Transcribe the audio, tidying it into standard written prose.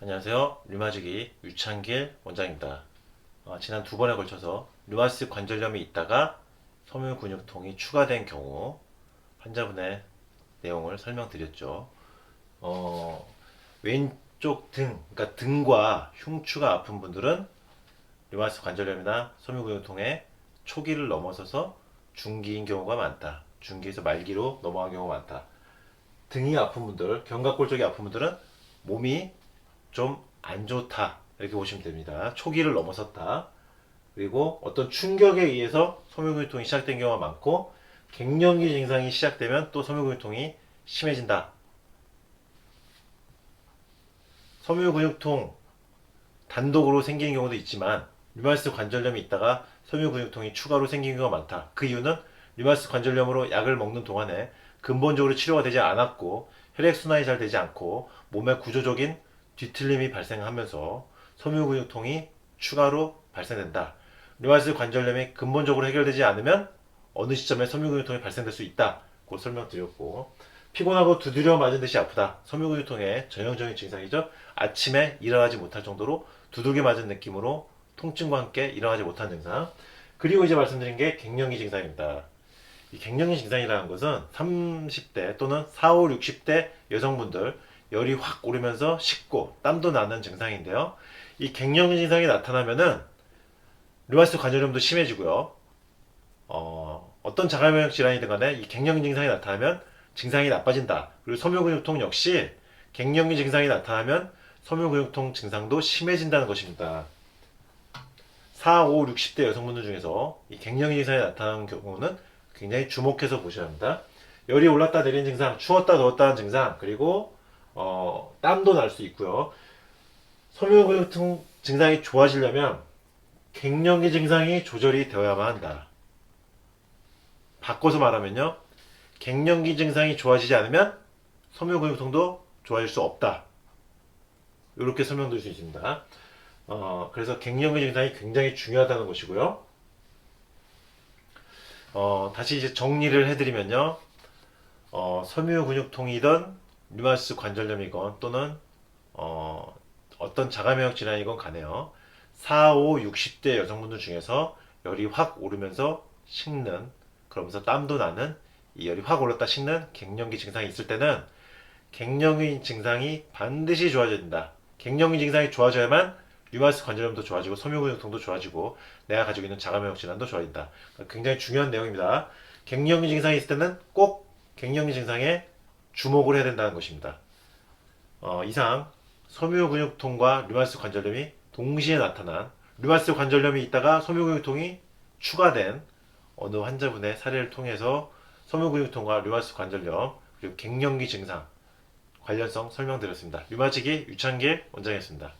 안녕하세요. 류마지기 유창길 원장입니다. 지난 두 번에 걸쳐서 류마티스 관절염이 있다가 섬유근육통이 추가된 경우 환자분의 내용을 설명드렸죠. 왼쪽 등, 그러니까 등과 흉추가 아픈 분들은 류마티스 관절염이나 섬유근육통의 초기를 넘어서서 중기인 경우가 많다. 중기에서 말기로 넘어간 경우가 많다. 등이 아픈 분들, 견갑골 쪽이 아픈 분들은 몸이 좀 안 좋다 이렇게 보시면 됩니다. 초기를 넘어섰다. 그리고 어떤 충격에 의해서 섬유근육통이 시작된 경우가 많고 갱년기 증상이 시작되면 또 섬유근육통이 심해진다. 섬유근육통 단독으로 생기는 경우도 있지만 류마티스 관절염이 있다가 섬유근육통이 추가로 생기는 경우가 많다. 그 이유는 류마티스 관절염으로 약을 먹는 동안에 근본적으로 치료가 되지 않았고 혈액순환이 잘 되지 않고 몸의 구조적인 뒤틀림이 발생하면서 섬유근육통이 추가로 발생된다. 류마티스 관절염이 근본적으로 해결되지 않으면 어느 시점에 섬유근육통이 발생될 수 있다. 고 설명드렸고 피곤하고 두드려 맞은 듯이 아프다. 섬유근육통의 전형적인 증상이죠. 아침에 일어나지 못할 정도로 두들겨 맞은 느낌으로 통증과 함께 일어나지 못하는 증상. 그리고 이제 말씀드린 게 갱년기 증상입니다. 이 갱년기 증상이라는 것은 30대 또는 4, 5, 60대 여성분들 열이 확 오르면서 식고 땀도 나는 증상인데요. 이 갱년기 증상이 나타나면은 류마티스 관절염도 심해지고요. 어떤 자가면역 질환이든 간에 이 갱년기 증상이 나타나면 증상이 나빠진다. 그리고 섬유근육통 역시 갱년기 증상이 나타나면 섬유근육통 증상도 심해진다는 것입니다. 4, 5, 60대 여성분들 중에서 이 갱년기 증상이 나타나는 경우는 굉장히 주목해서 보셔야 합니다. 열이 올랐다 내리는 증상, 추웠다 더웠다 하는 증상, 그리고 땀도 날 수 있고요. 섬유근육통 증상이 좋아지려면 갱년기 증상이 조절이 되어야만 한다. 바꿔서 말하면요. 갱년기 증상이 좋아지지 않으면 섬유근육통도 좋아질 수 없다. 이렇게 설명드릴 수 있습니다. 그래서 갱년기 증상이 굉장히 중요하다는 것이고요. 다시 이제 정리를 해드리면요. 섬유근육통이든 류마티스 관절염이건 또는 어떤 자가면역 질환이건 간에요. 4, 5, 60대 여성분들 중에서 열이 확 오르면서 식는, 그러면서 땀도 나는, 이 열이 확 올랐다 식는 갱년기 증상이 있을 때는 갱년기 증상이 반드시 좋아져야 된다. 갱년기 증상이 좋아져야만 류마티스 관절염도 좋아지고 섬유근육통도 좋아지고 내가 가지고 있는 자가면역 질환도 좋아진다. 굉장히 중요한 내용입니다. 갱년기 증상이 있을 때는 꼭 갱년기 증상에 주목을 해야 된다는 것입니다. 이상 섬유근육통과 류마티스 관절염이 동시에 나타난 류마티스 관절염이 있다가 섬유근육통이 추가된 어느 환자분의 사례를 통해서 섬유근육통과 류마티스 관절염 그리고 갱년기 증상 관련성 설명드렸습니다. 류마지기 유창길 원장이었습니다.